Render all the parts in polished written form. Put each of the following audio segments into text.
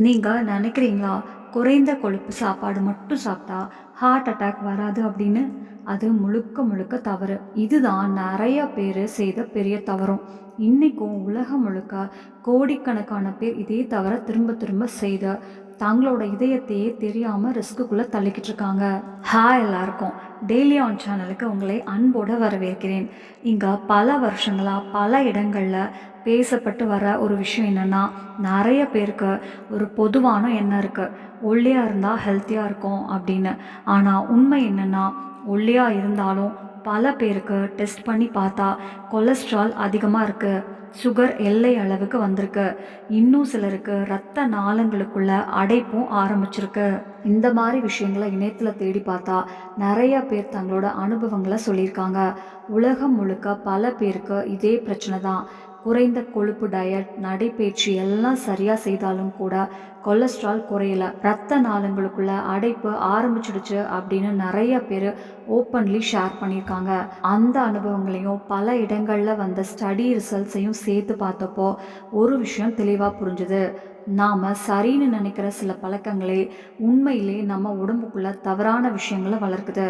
நீங்கள் நினைக்கிறீங்களா குறைந்த கொழுப்பு சாப்பாடு மட்டும் சாப்பிட்டா ஹார்ட் அட்டாக் வராது அப்படின்னு? அது முழுக்க முழுக்க தவறு. இதுதான் நிறைய பேர் செய்த பெரிய தவறும். இன்றைக்கும் உலகம் முழுக்க கோடிக்கணக்கான பேர் இதே தவிர திரும்ப திரும்ப செய்த தங்களோட இதயத்தையே தெரியாமல் ரிஸ்க்குள்ளே தள்ளிக்கிட்டு இருக்காங்க. ஹாய் எல்லாருக்கும், டெய்லி ஆன் சேனலுக்கு உங்களை அன்போடு வரவேற்கிறேன். இங்கே பல வருஷங்களாக பல இடங்களில் பேசப்பட்டு வர ஒரு விஷயம் என்னென்னா, நிறைய பேருக்கு ஒரு பொதுவான எண்ணம் இருக்குது, ஒல்லியாக இருந்தால் ஹெல்த்தியாக இருக்கும் அப்படின்னு. ஆனால் உண்மை என்னென்னா, ஒல்லியாக இருந்தாலும் பல பேருக்கு டெஸ்ட் பண்ணி பார்த்தா கொலஸ்ட்ரால் அதிகமாக இருக்குது, சுகர் எல்லை அளவுக்கு வந்திருக்கு, இன்னும் சிலருக்கு இரத்த நாளங்களுக்குள்ள அடைப்பும் ஆரம்பிச்சிருக்கு. இந்த மாதிரி விஷயங்களை இணையத்தில் தேடி பார்த்தா நிறைய பேர் தங்களோட அனுபவங்களை சொல்லியிருக்காங்க. உலகம் முழுக்க பல பேருக்கு இதே பிரச்சனை தான். குறைந்த கொழுப்பு டயட், நடைப்பயிற்சி எல்லாம் சரியாக செய்தாலும் கூட கொலஸ்ட்ரால் குறையல, ரத்த நாளங்களுக்குள்ள அடைப்பு ஆரம்பிச்சிடுச்சு அப்படின்னு நிறைய பேர் ஓப்பன்லி ஷேர் பண்ணியிருக்காங்க. அந்த அனுபவங்களையும் பல இடங்களில் வந்த ஸ்டடி ரிசல்ட்ஸையும் சேர்த்து பார்த்தப்போ ஒரு விஷயம் தெளிவாக புரிஞ்சுது. நாம் சரின்னு நினைக்கிற சில பழக்கங்களே உண்மையிலே நம்ம உடம்புக்குள்ள தவறான விஷயங்களை வளர்க்குது.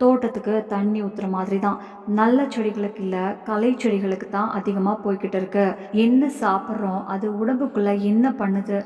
தோட்டத்துக்கு தண்ணி ஊற்றுற மாதிரி தான், நல்ல செடிகளுக்கு இல்லை களை செடிகளுக்கு தான் அதிகமாக போய்கிட்டு இருக்கு. என்ன சாப்பிட்றோம், அது உடம்புக்குள்ளே என்ன பண்ணுது,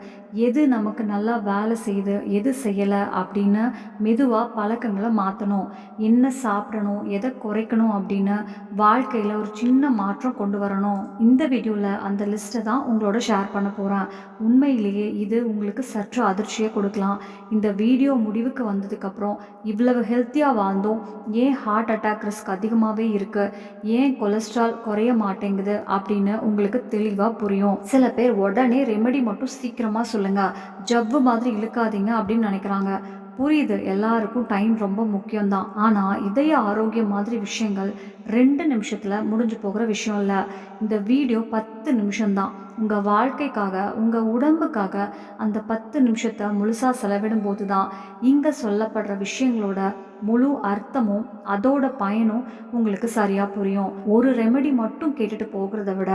எது நமக்கு நல்லா வேலை செய்யுது, எது செய்யலை அப்படின்னு மெதுவாக பழக்கங்களை மாற்றணும். என்ன சாப்பிடணும், எதை குறைக்கணும் அப்படின்னு வாழ்க்கையில் ஒரு சின்ன மாற்றம் கொண்டு வரணும். இந்த வீடியோவில் அந்த லிஸ்ட்டை தான் உங்களோட ஷேர் பண்ண போகிறேன். உண்மையிலேயே இது உங்களுக்கு சற்று அதிர்ச்சியை கொடுக்கலாம். இந்த வீடியோ முடிவுக்கு வந்ததுக்கப்புறம் இவ்வளவு ஹெல்த்தியாக வாழ்ந்தோம், ஏன் ஹார்ட் அட்டாக் ரிஸ்க் அதிகமாகவே இருக்குது, ஏன் கொலஸ்ட்ரால் குறைய மாட்டேங்குது அப்படின்னு உங்களுக்கு தெளிவாக புரியும். சில பேர் உடனே ரெமெடி மட்டும் சீக்கிரமாக சொல்லுங்கள், ஜவ்வு மாதிரி இழுக்காதீங்க அப்படின்னு நினைக்கிறாங்க. புரியுது, எல்லாருக்கும் டைம் ரொம்ப முக்கியம்தான். ஆனால் இதய ஆரோக்கியம் மாதிரி விஷயங்கள் 2 நிமிஷத்தில் முடிஞ்சு போகிற விஷயம் இல்லை. இந்த வீடியோ 10 நிமிஷம்தான். உங்கள் வாழ்க்கைக்காக, உங்கள் உடம்புக்காக அந்த 10 நிமிஷத்தை முழுசாக செலவிடும் போது தான் இங்கே சொல்லப்படுற விஷயங்களோட முழு அர்த்தமும் அதோட பயனும் உங்களுக்கு சரியாக புரியும். ஒரு ரெமெடி மட்டும் கேட்டுட்டு போகிறத விட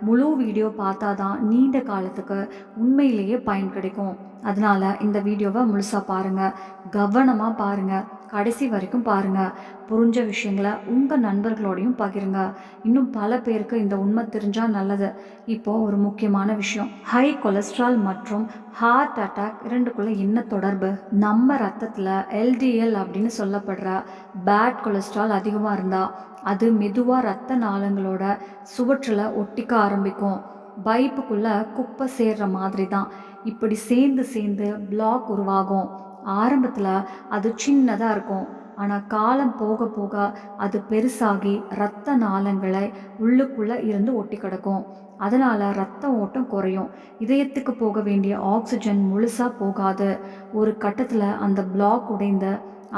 முழு வீடியோ பார்த்தா தான் நீண்ட காலத்துக்கு உண்மையிலேயே பயன் கிடைக்கும். அதனால் இந்த வீடியோவை முழுசாக பாருங்கள், கவனமாக பாருங்கள், கடைசி வரைக்கும் பாருங்கள். புரிஞ்ச விஷயங்களை உங்கள் நண்பர்களோடையும் பகிருங்க. இன்னும் பல பேருக்கு இந்த உண்மை தெரிஞ்சால் நல்லது. இப்போது ஒரு முக்கியமான விஷயம், ஹை கொலஸ்ட்ரால் மற்றும் ஹார்ட் அட்டாக் இரண்டுக்குள்ளே என்ன தொடர்பு? நம்ம ரத்தத்தில் எல்டிஎல் அப்படின்னு சொல்லப்படுற பேட் கொலஸ்ட்ரால் அதிகமாக இருந்தால் அது மெதுவாக ரத்த நாளங்களோட சுவற்றில் ஒட்டிக்க ஆரம்பிக்கும். பைப்புக்குள்ளே குப்பை சேர்ற மாதிரி தான். இப்படி சேர்ந்து சேர்ந்து பிளாக் உருவாகும். ஆரம்பத்தில் அது சின்னதாக இருக்கும், ஆனால் காலம் போக போக அது பெருசாகி இரத்த நாளங்களை உள்ளுக்குள்ளே இருந்து ஒட்டி கிடக்கும். அதனால் இரத்த ஓட்டம் குறையும், இதயத்துக்கு போக வேண்டிய ஆக்சிஜன் முழுசாக போகாது. ஒரு கட்டத்தில் அந்த பிளாக் உடைந்த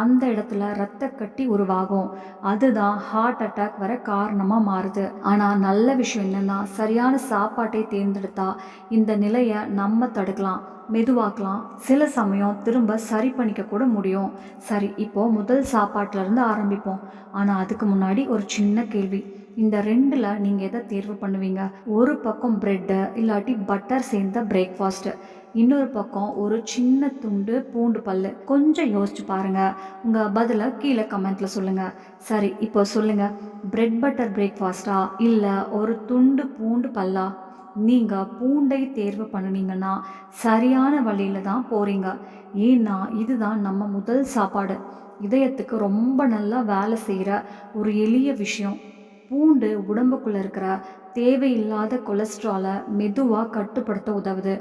அந்த இடத்துல இரத்த கட்டி உருவாகும். அதுதான் ஹார்ட் அட்டாக் வர காரணமாக மாறுது. ஆனால் நல்ல விஷயம் என்னென்னா, சரியான சாப்பாட்டை தேர்ந்தெடுத்தா இந்த நிலையை நம்ம தடுக்கலாம், மெதுவாக்கலாம், சில சமயம் திரும்ப சரி பண்ணிக்க கூட முடியும். சரி, இப்போது முதல் சாப்பாட்டிலேருந்து ஆரம்பிப்போம். ஆனால் அதுக்கு முன்னாடி ஒரு சின்ன கேள்வி, இந்த 2ல் நீங்கள் எதை தேர்வு பண்ணுவீங்க? ஒரு பக்கம் ப்ரெட்டு இல்லாட்டி பட்டர் சேர்ந்த பிரேக்ஃபாஸ்ட்டு, இன்னொரு பக்கம் ஒரு சின்ன துண்டு பூண்டு பல். கொஞ்சம் யோசிச்சு பாருங்கள், உங்கள் பதிலை கீழே கமெண்ட்டில் சொல்லுங்கள். சரி, இப்போ சொல்லுங்கள், பிரெட் பட்டர் பிரேக்ஃபாஸ்ட்டா இல்லை ஒரு துண்டு பூண்டு பல்லா? நீங்கள் பூண்டை தேர்வு பண்ணினீங்கன்னா சரியான வழியில் தான் போகிறீங்க. ஏன்னா இதுதான் நம்ம முதல் சாப்பாடு, இதயத்துக்கு ரொம்ப நல்லா வேலை செய்கிற ஒரு எளிய விஷயம். பூண்டு உடம்புக்குள்ளே இருக்கிற தேவையில்லாத கொலஸ்ட்ராலை மெதுவாக கட்டுப்படுத்த உதவுது.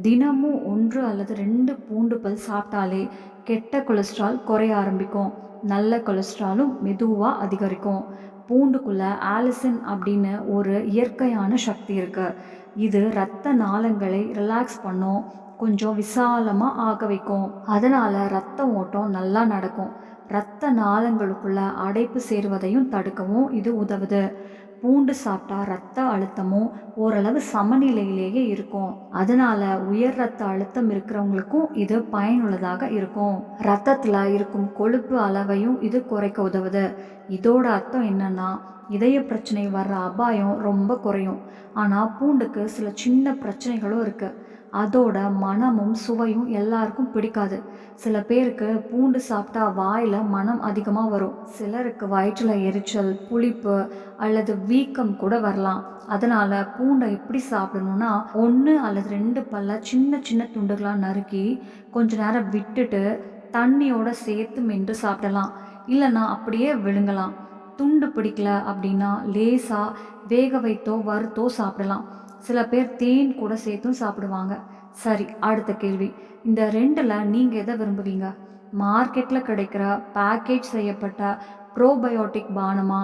தினமும் 1 அல்லது 2 பூண்டு பல் சாப்பிட்டாலே கெட்ட கொலஸ்ட்ரால் குறைய ஆரம்பிக்கும், நல்ல கொலஸ்ட்ராலும் மெதுவாக அதிகரிக்கும். பூண்டுக்குள்ளே ஆலிசின் அப்படின்னு ஒரு இயற்கையான சக்தி இருக்குது. இது இரத்த நாளங்களை ரிலாக்ஸ் பண்ணும், கொஞ்சம் விசாலமாக ஆக வைக்கும். அதனால் இரத்த ஓட்டம் நல்லா நடக்கும், இரத்த நாளங்களுக்குள்ள அடைப்பு சேருவதையும் தடுக்கவும் இது உதவுது. பூண்டு சாப்பிட்டா ரத்த அழுத்தமும் ஓரளவு சமநிலையிலேயே இருக்கும். அதனால உயர் ரத்த அழுத்தம் இருக்கிறவங்களுக்கும் இது பயனுள்ளதாக இருக்கும். ரத்தத்தில் இருக்கும் கொழுப்பு அளவையும் இது குறைக்க உதவுது. இதோட அர்த்தம் என்னன்னா, இதய பிரச்சனை வர்ற அபாயம் ரொம்ப குறையும். ஆனால் பூண்டுக்கு சில சின்ன பிரச்சனைகளும் இருக்கு. அதோட மணமும் சுவையும் எல்லாருக்கும் பிடிக்காது. சில பேருக்கு பூண்டு சாப்பிட்டா வாயில் மணம் அதிகமாக வரும். சிலருக்கு வயிற்றில் எரிச்சல், புளிப்பு அல்லது வீக்கம் கூட வரலாம். அதனால் பூண்டை எப்படி சாப்பிடணும்னா, 1 அல்லது 2 பல்ல சின்ன சின்ன துண்டுகளாக நறுக்கி கொஞ்ச நேரம் விட்டுட்டு தண்ணியோட சேர்த்து மென்று சாப்பிடலாம். இல்லைன்னா அப்படியே விழுங்கலாம். துண்டு பிடிக்கல அப்படின்னா லேசாக வேக வைத்தோ வறுத்தோ சாப்பிடலாம். சில பேர் தேன் கூட சேர்த்தும் சாப்பிடுவாங்க. சரி, அடுத்த கேள்வி. இந்த 2ல் நீங்கள் எதை விரும்புவீங்க? மார்க்கெட்டில் கிடைக்கிற பேக்கேஜ் செய்யப்பட்ட ப்ரோபயோட்டிக் பானமா,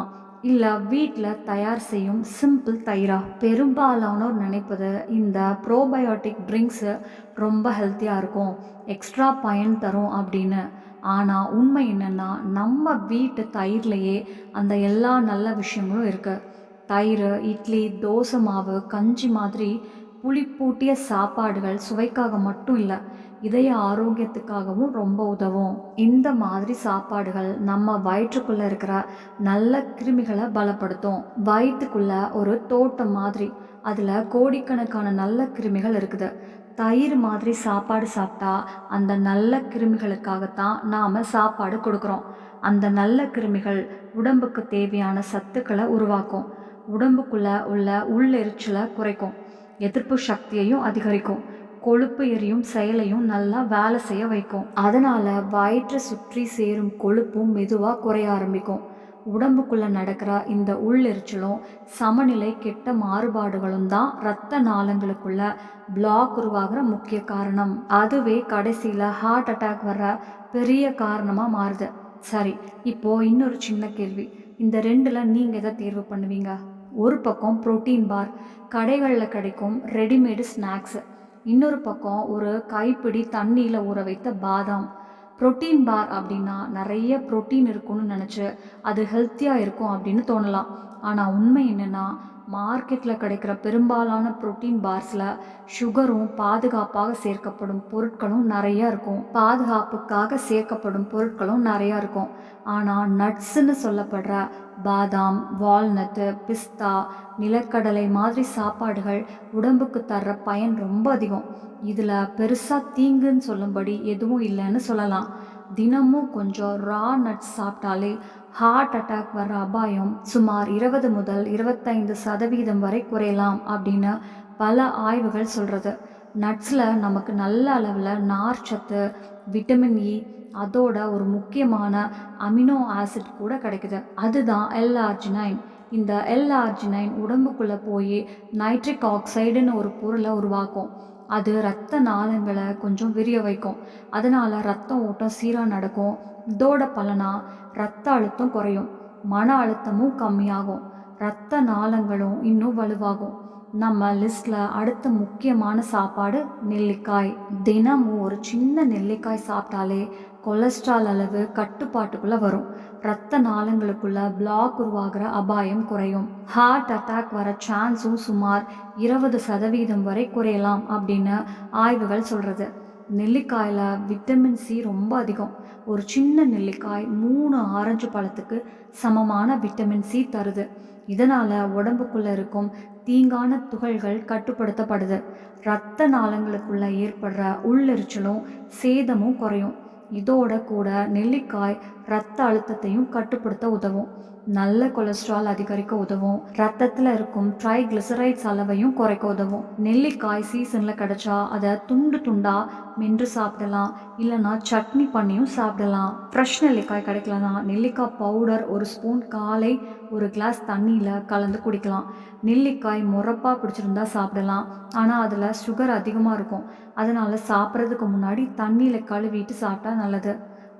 இல்லை வீட்டில் தயார் செய்யும் சிம்பிள் தயிரா? பெரும்பாலானோர் நினைப்பது இந்த ப்ரோபயோட்டிக் ட்ரிங்க்ஸு ரொம்ப ஹெல்த்தியாக இருக்கும், எக்ஸ்ட்ரா பயன் தரும் அப்படின்னு. ஆனால் உண்மை என்னென்னா, நம்ம வீட்டு தயிர்லேயே அந்த எல்லா நல்ல விஷயங்களும் இருக்குது. தயிர் இட்லி, தோசை மாவு, கஞ்சி மாதிரி புளிப்பூட்டிய சாப்பாடுகள் சுவைக்காக மட்டும் இல்லை, இதய ஆரோக்கியத்துக்காகவும் ரொம்ப உதவும். இந்த மாதிரி சாப்பாடுகள் நம்ம வயிற்றுக்குள்ளே இருக்கிற நல்ல கிருமிகளை பலப்படுத்தும். வயிற்றுக்குள்ள ஒரு தோட்டம் மாதிரி, அதில் கோடிக்கணக்கான நல்ல கிருமிகள் இருக்குது. தயிர் மாதிரி சாப்பாடு சாப்பிட்டா அந்த நல்ல கிருமிகளுக்காகத்தான் நாம் சாப்பாடு கொடுக்குறோம். அந்த நல்ல கிருமிகள் உடம்புக்கு தேவையான சத்துக்களை உருவாக்கும், உடம்புக்குள்ளே உள்ள உள்ளெரிச்சலை குறைக்கும், எதிர்ப்பு சக்தியையும் அதிகரிக்கும், கொழுப்பு எரியும் செயலையும் நல்லா வேலை செய்ய வைக்கும். அதனால் வயிற்றை சுற்றி சேரும் கொழுப்பும் மெதுவாக குறைய ஆரம்பிக்கும். உடம்புக்குள்ளே நடக்கிற இந்த உள்ளெரிச்சலும் சமநிலை கெட்ட மாறுபாடுகளும் தான் இரத்த நாளங்களுக்குள்ள பிளாக் உருவாகிற முக்கிய காரணம். அதுவே கடைசியில் ஹார்ட் அட்டாக் வர பெரிய காரணமாக மாறுது. சரி, இப்போது இன்னொரு சின்ன கேள்வி. இந்த 2ல் நீங்கள் எதை தேர்வு பண்ணுவீங்க? ஒரு பக்கம் புரோட்டீன் பார், கடைகளில் கிடைக்கும் ரெடிமேடு ஸ்நாக்ஸு. இன்னொரு பக்கம் ஒரு கைப்பிடி தண்ணியில் ஊற வைத்த பாதாம். புரோட்டீன் பார் அப்படின்னா நிறைய புரோட்டீன் இருக்கும்னு நினச்சி அது ஹெல்த்தியாக இருக்கும் அப்படின்னு தோணலாம். ஆனால் உண்மை என்னென்னா, மார்க்கெட்டில் கிடைக்கிற பெரும்பாலான புரோட்டீன் பார்ஸில் சுகரும் பாதுகாப்பாக சேர்க்கப்படும் பொருட்களும் நிறையா இருக்கும். ஆனால் நட்ஸுன்னு சொல்லப்படுற பாதாம், வால்நட்டு, பிஸ்தா, நிலக்கடலை மாதிரி சாப்பாடுகள் உடம்புக்கு தர்ற பயன் ரொம்ப அதிகம். இதில் பெருசாக தீங்குன்னு சொல்லும்படி எதுவும் இல்லைன்னு சொல்லலாம். தினமும் கொஞ்சம் ரா நட்ஸ் சாப்பிட்டாலே ஹார்ட் அட்டாக் வர அபாயம் சுமார் 20 முதல் 25% வரை குறையலாம் அப்படின்னு பல ஆய்வுகள் சொல்கிறது. நட்ஸில் நமக்கு நல்ல அளவில் நார் சத்து, விட்டமின் இ, அதோட ஒரு முக்கியமான அமினோ ஆசிட் கூட கிடைக்குது. அதுதான் எல்-ஆர்ஜினைன். இந்த எல்-ஆர்ஜினைன் உடம்புக்குள்ளே போய் நைட்ரிக் ஆக்சைடுன்னு ஒரு பொருளை உருவாக்கும். அது இரத்த நாளங்களை கொஞ்சம் விரிய வைக்கும். அதனால் ரத்த ஓட்டம் சீராக நடக்கும். இதோட பலனாக இரத்த அழுத்தம் குறையும், மன அழுத்தமும் கம்மியாகும், இரத்த நாளங்களும் இன்னும் வலுவாகும். நம்ம லிஸ்ட்டில் அடுத்த முக்கியமான சாப்பாடு நெல்லிக்காய். தினமும் ஒரு சின்ன நெல்லிக்காய் சாப்பிட்டாலே கொலஸ்ட்ரால் அளவு கட்டுப்பாட்டுக்குள்ளே வரும், இரத்த நாளங்களுக்குள்ள பிளாக் உருவாகிற அபாயம் குறையும், ஹார்ட் அட்டாக் வர சான்ஸும் சுமார் 20% வரை குறையலாம் அப்படின்னு ஆய்வுகள் சொல்கிறது. நெல்லிக்காயில் விட்டமின் சி ரொம்ப அதிகம். ஒரு சின்ன நெல்லிக்காய் 3 ஆரஞ்சு பழத்துக்கு சமமான விட்டமின் சி தருது. இதனால் உடம்புக்குள்ளே இருக்கும் தீங்கான துகள்கள் கட்டுப்படுத்தப்படுது, இரத்த நாளங்களுக்குள்ள ஏற்படுற உள்ளெரிச்சலும் சேதமும் குறையும். இதோட கூட நெல்லிக்காய் இரத்த அழுத்தத்தையும் கட்டுப்படுத்த உதவும், நல்ல கொலஸ்ட்ரால் அதிகரிக்க உதவும், ரத்தத்தில் இருக்கும் ட்ரைகிளிசரைட்ஸ் அளவையும் குறைக்க உதவும். நெல்லிக்காய் சீசனில் கிடைச்சா அதை துண்டு துண்டாக மென்று சாப்பிடலாம், இல்லைனா சட்னி பண்ணியும் சாப்பிடலாம். ஃப்ரெஷ் நெல்லிக்காய் கிடைக்கலனா நெல்லிக்காய் பவுடர் 1 ஸ்பூன் காலை 1 கிளாஸ் தண்ணியில் கலந்து குடிக்கலாம். நெல்லிக்காய் முறப்பாக பிடிச்சிருந்தா சாப்பிடலாம், ஆனால் அதில் சுகர் அதிகமாக இருக்கும். அதனால் சாப்பிட்றதுக்கு முன்னாடி தண்ணியில் கழுவிட்டு சாப்பிட்டா நல்லது.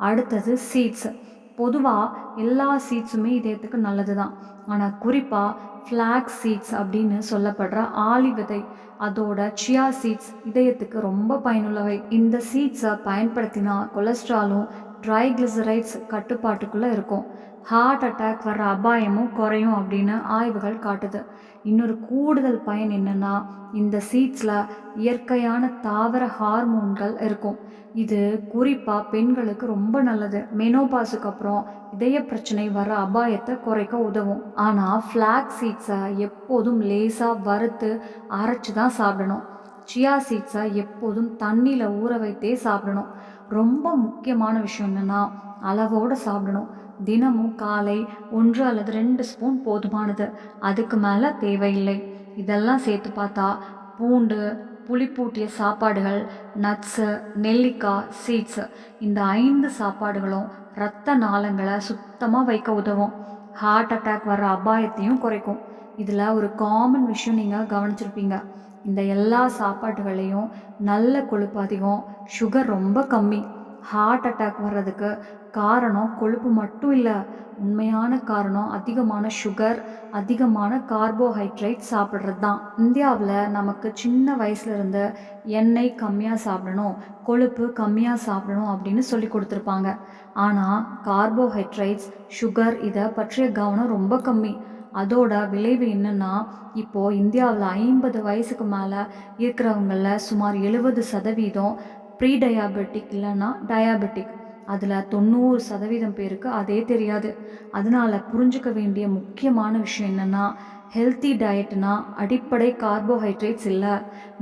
அடுத்தது சீட்ஸ். பொதுவாக எல்லா சீட்ஸுமே இதயத்துக்கு நல்லது தான். ஆனால் குறிப்பாக ஃப்ளாக்ஸ் சீட்ஸ் அப்படின்னு சொல்லப்படுற ஆளி விதை, அதோட சியா சீட்ஸ் இதயத்துக்கு ரொம்ப பயனுள்ளவை. இந்த சீட்ஸை பயன்படுத்தினா கொலஸ்ட்ராலும் ட்ரைகிளிசரைட்ஸ் கட்டுப்பாட்டுக்குள்ளே இருக்கும். ஹார்ட் அட்டாக் வர்ற அபாயமும் குறையும் அப்படின்னு ஆய்வுகள் காட்டுது. இன்னொரு கூடுதல் பயன் என்னன்னா, இந்த சீட்ஸில் இயற்கையான தாவர ஹார்மோன்கள் இருக்கும். இது குறிப்பாக பெண்களுக்கு ரொம்ப நல்லது. மெனோபாஸுக்கு அப்புறம் இதய பிரச்சனை வர அபாயத்தை குறைக்க உதவும். ஆனால் ஃப்ளாக் சீட்ஸை எப்போதும் லேசாக வறுத்து அரைச்சி தான் சாப்பிடணும். சியா சீட்ஸை எப்போதும் தண்ணியில் ஊற வைத்தே சாப்பிடணும். ரொம்ப முக்கியமான விஷயம் என்னென்னா, அளவோடு சாப்பிடணும். தினமும் காலை 1 அல்லது 2 ஸ்பூன் போதுமானது. அதுக்கு மேலே தேவையில்லை. இதெல்லாம் சேர்த்து பார்த்தா பூண்டு, புளிப்பூட்டிய சாப்பாடுகள், நட்ஸு, நெல்லிக்காய், சீட்ஸு இந்த 5 சாப்பாடுகளும் இரத்த நாளங்களை சுத்தமாக வைக்க உதவும். ஹார்ட் அட்டாக் வர்ற அபாயத்தையும் குறைக்கும். இதில் ஒரு காமன் விஷயம் நீங்கள் கவனிச்சிருப்பீங்க. இந்த எல்லா சாப்பாட்டுகளையும் நல்ல கொழுப்பு அதிகம், சுகர் ரொம்ப கம்மி. ஹார்ட் அட்டாக் வர்றதுக்கு காரணம் கொழுப்பு மட்டும் இல்லை. உண்மையான காரணம் அதிகமான சுகர், அதிகமான கார்போஹைட்ரேட் சாப்பிட்றது தான். இந்தியாவில் நமக்கு சின்ன வயசுலேருந்து எண்ணெய் கம்மியாக சாப்பிடணும், கொழுப்பு கம்மியாக சாப்பிடணும் அப்படின்னு சொல்லி கொடுத்துருப்பாங்க. ஆனால் கார்போஹைட்ரேட்ஸ், சுகர் இதை பற்றிய கவனம் ரொம்ப கம்மி. அதோட விளைவு என்னென்னா, இப்போது இந்தியாவில் 50 வயசுக்கு மேலே இருக்கிறவங்களில் சுமார் 70% ப்ரீ டயாபெட்டிக் இல்லைன்னா டயாபெட்டிக். அதில் 90% பேருக்கு அதே தெரியாது. அதனால் புரிஞ்சுக்க வேண்டிய முக்கியமான விஷயம் என்னென்னா, ஹெல்த்தி டயட்னா அடிப்படை கார்போஹைட்ரேட்ஸ் இல்லை,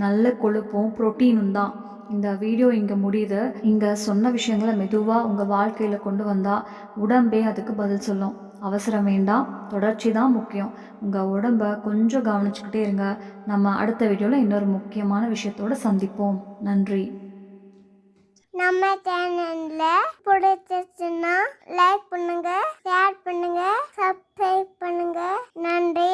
நல்ல கொழுப்பும் ப்ரோட்டீனும் தான். இந்த வீடியோ இங்கே முடியுது. இங்கே சொன்ன விஷயங்களை மெதுவாக உங்கள் வாழ்க்கையில் கொண்டு வந்தால் உடம்பே அதுக்கு பதில் சொல்லும். அவசரம் வேண்டாம், தொடர்ச்சி தான் முக்கியம். உங்கள் உடம்பை கொஞ்சம் கவனிச்சுக்கிட்டே இருங்க. நம்ம அடுத்த வீடியோவில் இன்னொரு முக்கியமான விஷயத்தோடு சந்திப்போம். நன்றி. நம்ம சேனல்ல பிடிச்சிருச்சுன்னா லைக் பண்ணுங்க, ஷேர் பண்ணுங்க, சப்ஸ்கிரைப் பண்ணுங்க. நன்றி.